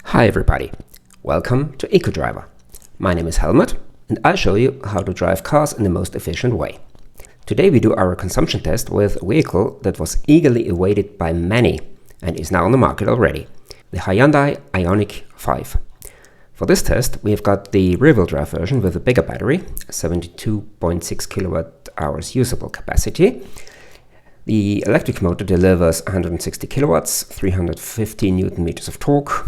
Hi everybody, welcome to EcoDriver. My name is Helmut and I'll show you how to drive cars in the most efficient way. Today we do our consumption test with a vehicle that was eagerly awaited by many and is now on the market already, the Hyundai Ioniq 5. For this test we have got the rear-wheel drive version with a bigger battery, 72.6 kilowatt hours usable capacity. The electric motor delivers 160 kilowatts, 350 newton meters of torque.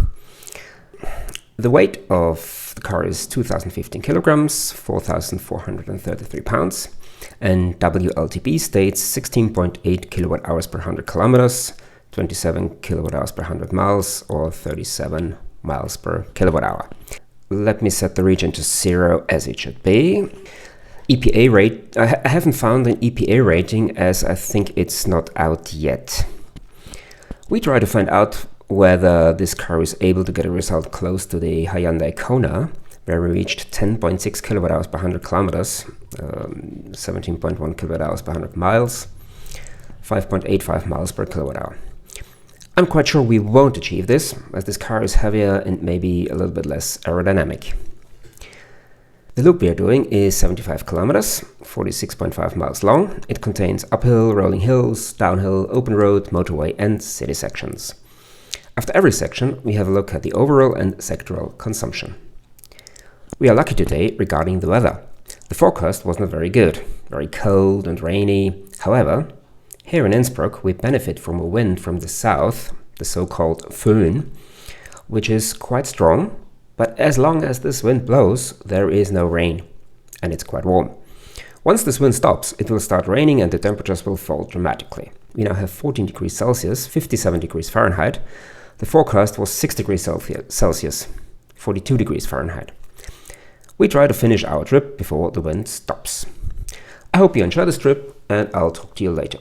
The weight of the car is 2015 kilograms, 4,433 pounds, and WLTP states 16.8 kilowatt hours per 100 kilometers, 27 kilowatt hours per 100 miles, or 37 miles per kilowatt hour. Let me set the region to 0 as it should be. EPA rate, I haven't found an EPA rating as I think it's not out yet. We try to find out whether this car is able to get a result close to the Hyundai Kona, where we reached 10.6 kilowatt hours per 100 kilometers, 17.1 kilowatt hours per 100 miles, 5.85 miles per kilowatt hour. I'm quite sure we won't achieve this, as this car is heavier and maybe a little bit less aerodynamic. The loop we are doing is 75 kilometers, 46.5 miles long. It contains uphill, rolling hills, downhill, open road, motorway and city sections. After every section, we have a look at the overall and sectoral consumption. We are lucky today regarding the weather. The forecast was not very good, very cold and rainy. However, here in Innsbruck, we benefit from a wind from the south, the so-called Föhn, which is quite strong, but as long as this wind blows, there is no rain, and it's quite warm. Once this wind stops, it will start raining and the temperatures will fall dramatically. We now have 14 degrees Celsius, 57 degrees Fahrenheit. The forecast was 6 degrees Celsius, 42 degrees Fahrenheit. We try to finish our trip before the wind stops. I hope you enjoy this trip and I'll talk to you later.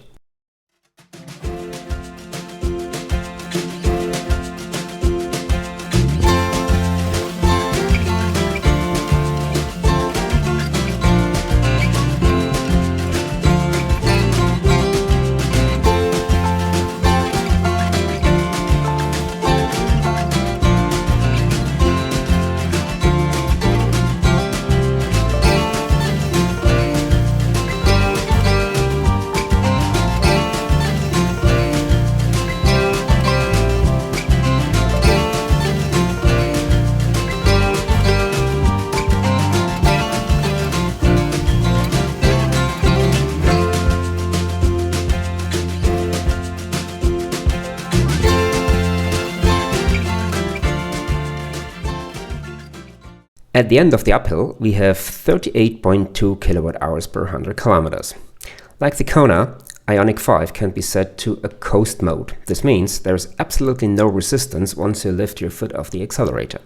At the end of the uphill, we have 38.2 kilowatt hours per 100 kilometers. Like the Kona, Ioniq 5 can be set to a coast mode. This means there is absolutely no resistance once you lift your foot off the accelerator.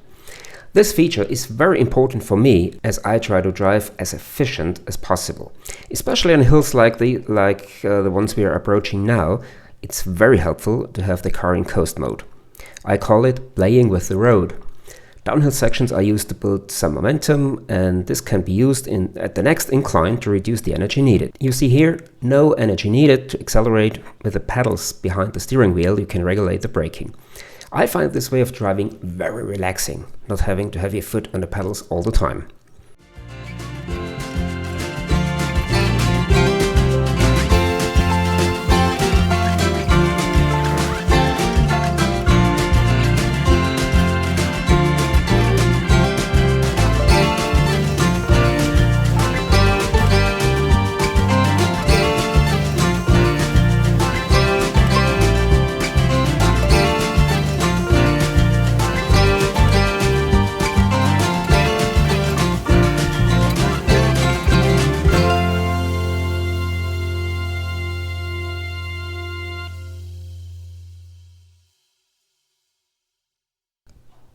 This feature is very important for me as I try to drive as efficient as possible. Especially on hills like the ones we are approaching now, it's very helpful to have the car in coast mode. I call it playing with the road. Downhill sections are used to build some momentum, and this can be used at the next incline to reduce the energy needed. You see here, no energy needed to accelerate. With the pedals behind the steering wheel, you can regulate the braking. I find this way of driving very relaxing, not having to have your foot on the pedals all the time.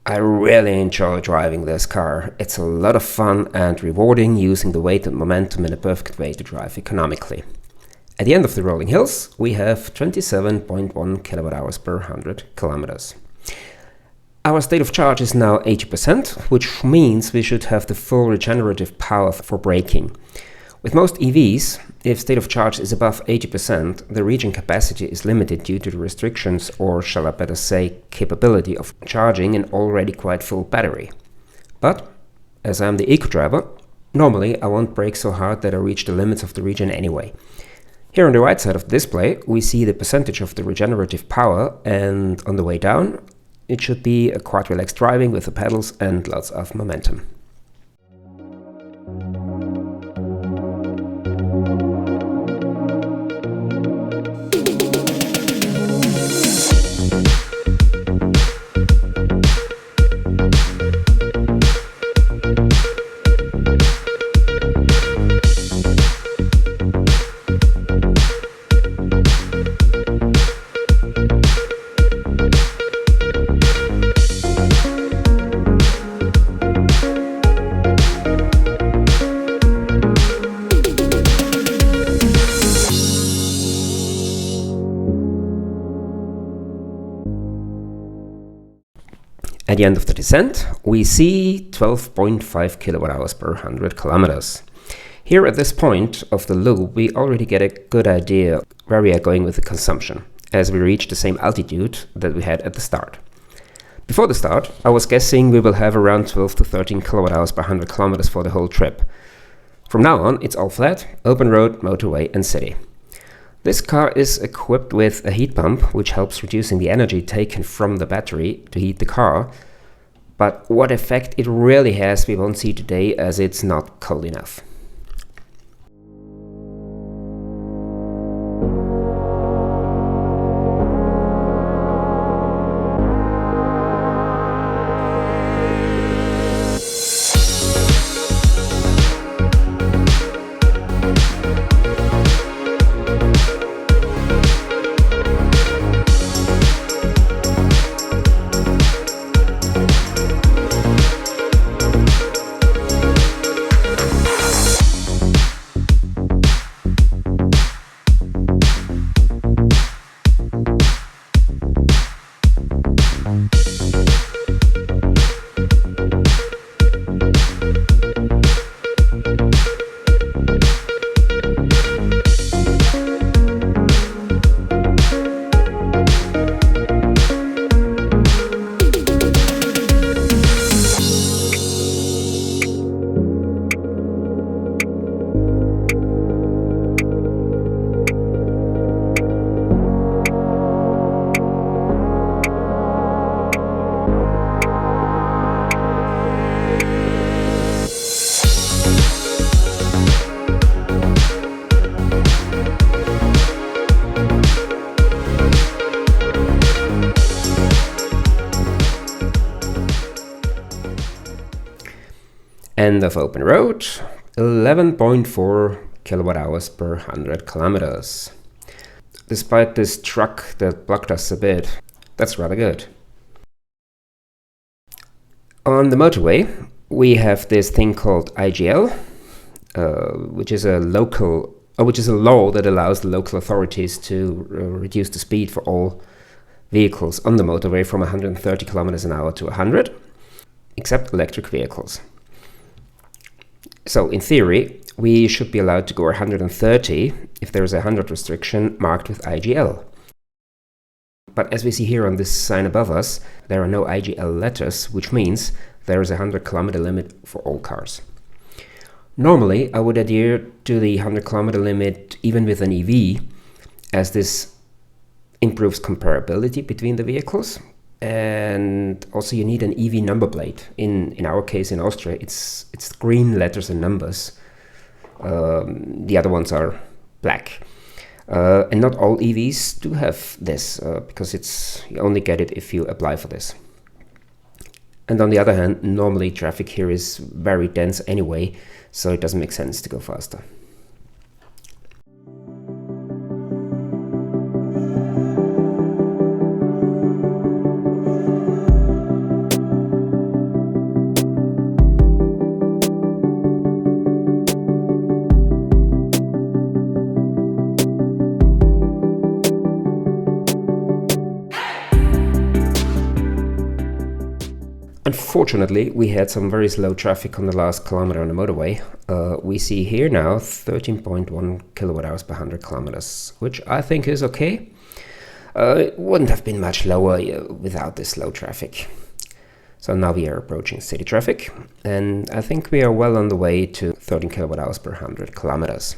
I really enjoy driving this car. It's a lot of fun and rewarding using the weight and momentum in a perfect way to drive economically. At the end of the rolling hills, we have 27.1 kilowatt hours per 100 kilometers. Our state of charge is now 80%, which means we should have the full regenerative power for braking. With most EVs, if state of charge is above 80%, the region capacity is limited due to the restrictions, or shall I better say, capability of charging an already quite full battery. But, as I'm the eco driver, normally I won't brake so hard that I reach the limits of the region anyway. Here on the right side of the display, we see the percentage of the regenerative power, and on the way down, it should be a quite relaxed driving with the pedals and lots of momentum. At the end of the descent, we see 12.5 kilowatt hours per 100 kilometers. Here at this point of the loop, we already get a good idea where we are going with the consumption, as we reach the same altitude that we had at the start. Before the start, I was guessing we will have around 12 to 13 kilowatt hours per 100 kilometers for the whole trip. From now on, it's all flat, open road, motorway and city. This car is equipped with a heat pump, which helps reducing the energy taken from the battery to heat the car. But what effect it really has, we won't see today, as it's not cold enough. End of open road, 11.4 kilowatt hours per 100 kilometers. Despite this truck that blocked us a bit, that's rather good. On the motorway, we have this thing called IGL, which is a law that allows the local authorities to reduce the speed for all vehicles on the motorway from 130 kilometers an hour to 100, except electric vehicles. So in theory, we should be allowed to go 130 if there is a 100 restriction marked with IGL. But as we see here on this sign above us, there are no IGL letters, which means there is a 100 kilometer limit for all cars. Normally, I would adhere to the 100 kilometer limit even with an EV, as this improves comparability between the vehicles. And also you need an EV number plate. In our case in Austria, it's green letters and numbers. The other ones are black. And not all EVs do have this, because you only get it if you apply for this. And on the other hand, normally traffic here is very dense anyway, so it doesn't make sense to go faster. Unfortunately, we had some very slow traffic on the last kilometer on the motorway. we see here now 13.1 kilowatt hours per 100 kilometers, which I think is okay. It wouldn't have been much lower without this slow traffic. So now we are approaching city traffic, and I think we are well on the way to 13 kilowatt hours per 100 kilometers.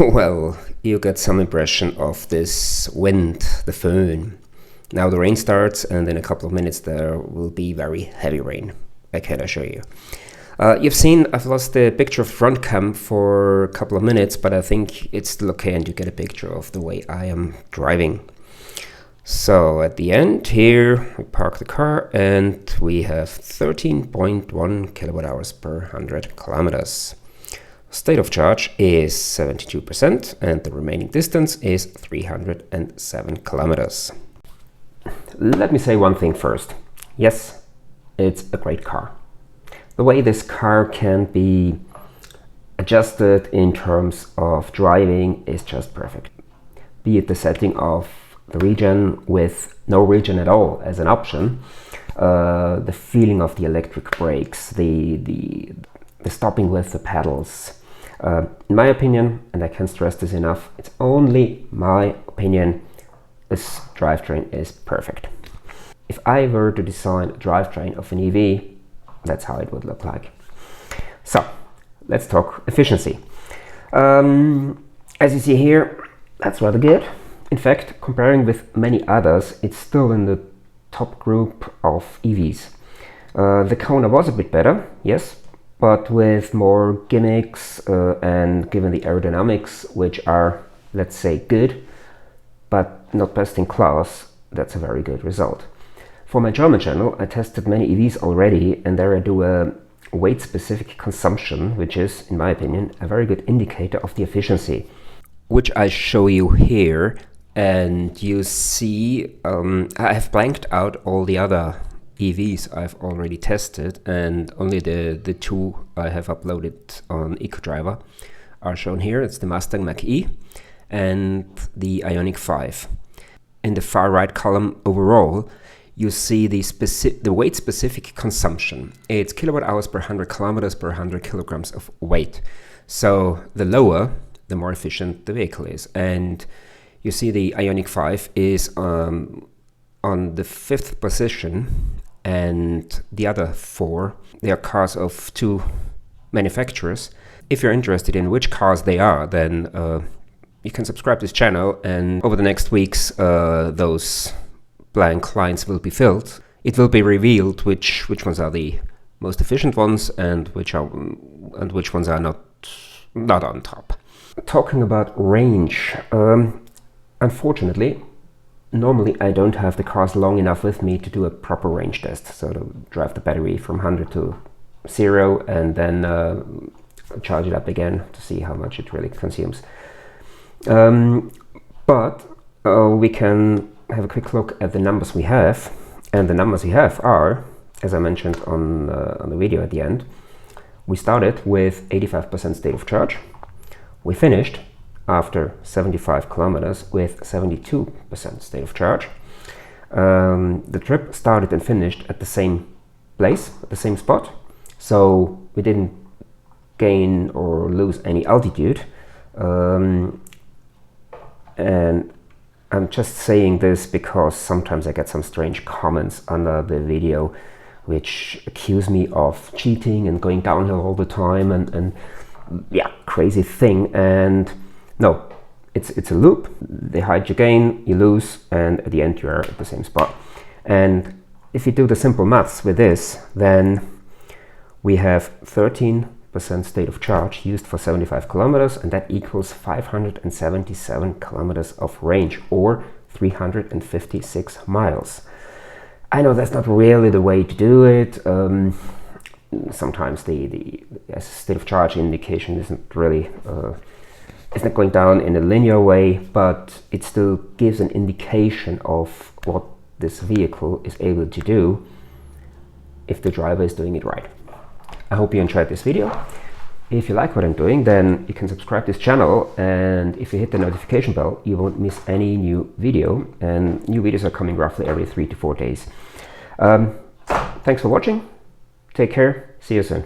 Well, you get some impression of this wind, the föhn. Now the rain starts, and in a couple of minutes there will be very heavy rain. I can assure you. You've seen I've lost the picture of front cam for a couple of minutes, but I think it's still okay, and you get a picture of the way I am driving. So at the end here, we park the car, and we have 13.1 kilowatt hours per 100 kilometers. State of charge is 72%, and the remaining distance is 307 kilometers. Let me say one thing first. Yes, it's a great car. The way this car can be adjusted in terms of driving is just perfect. Be it the setting of the regen with no regen at all as an option, the feeling of the electric brakes, the stopping with the pedals. In my opinion, and I can't stress this enough, it's only my opinion, this drivetrain is perfect. If I were to design a drivetrain of an EV, that's how it would look like. So, let's talk efficiency. As you see here, that's rather good. In fact, comparing with many others, it's still in the top group of EVs. The Kona was a bit better, yes, but with more gimmicks and given the aerodynamics, which are, let's say, good, but not best in class, that's a very good result. For my German channel, I tested many EVs already, and there I do a weight-specific consumption, which is, in my opinion, a very good indicator of the efficiency, which I show you here. And you see, I have blanked out all the other EVs I've already tested, and only the two I have uploaded on EcoDriver are shown here. It's the Mustang Mach-E and the Ioniq 5. in the far right column overall, you see the weight-specific consumption. It's kilowatt hours per 100 kilometers per 100 kilograms of weight. So the lower, the more efficient the vehicle is. And you see the Ioniq 5 is on the 5th position, and the other 4, they are cars of 2 manufacturers. If you're interested in which cars they are, then you can subscribe to this channel, and over the next weeks those blank lines will be filled. It will be revealed which ones are the most efficient ones and which ones are not on top. Talking about range, unfortunately, normally I don't have the cars long enough with me to do a proper range test, so to drive the battery from 100 to 0 and then charge it up again to see how much it really consumes. But we can have a quick look at the numbers we have, and the numbers we have are, as I mentioned on the video at the end, we started with 85% state of charge. We finished after 75 kilometers with 72% state of charge. The trip started and finished at the same place, at the same spot, so we didn't gain or lose any altitude. And I'm just saying this because sometimes I get some strange comments under the video which accuse me of cheating and going downhill all the time and yeah, crazy thing. And no, it's a loop. The height you gain, you lose, and at the end you are at the same spot. And if you do the simple maths with this, then we have 13% state of charge used for 75 kilometers, and that equals 577 kilometers of range, or 356 miles. I know that's not really the way to do it. Sometimes the state of charge indication isn't really it's not going down in a linear way, but it still gives an indication of what this vehicle is able to do if the driver is doing it right. I hope you enjoyed this video. If you like what I'm doing, then you can subscribe to this channel, and if you hit the notification bell, you won't miss any new video, and new videos are coming roughly every 3 to 4 days. Thanks for watching. Take care. See you soon.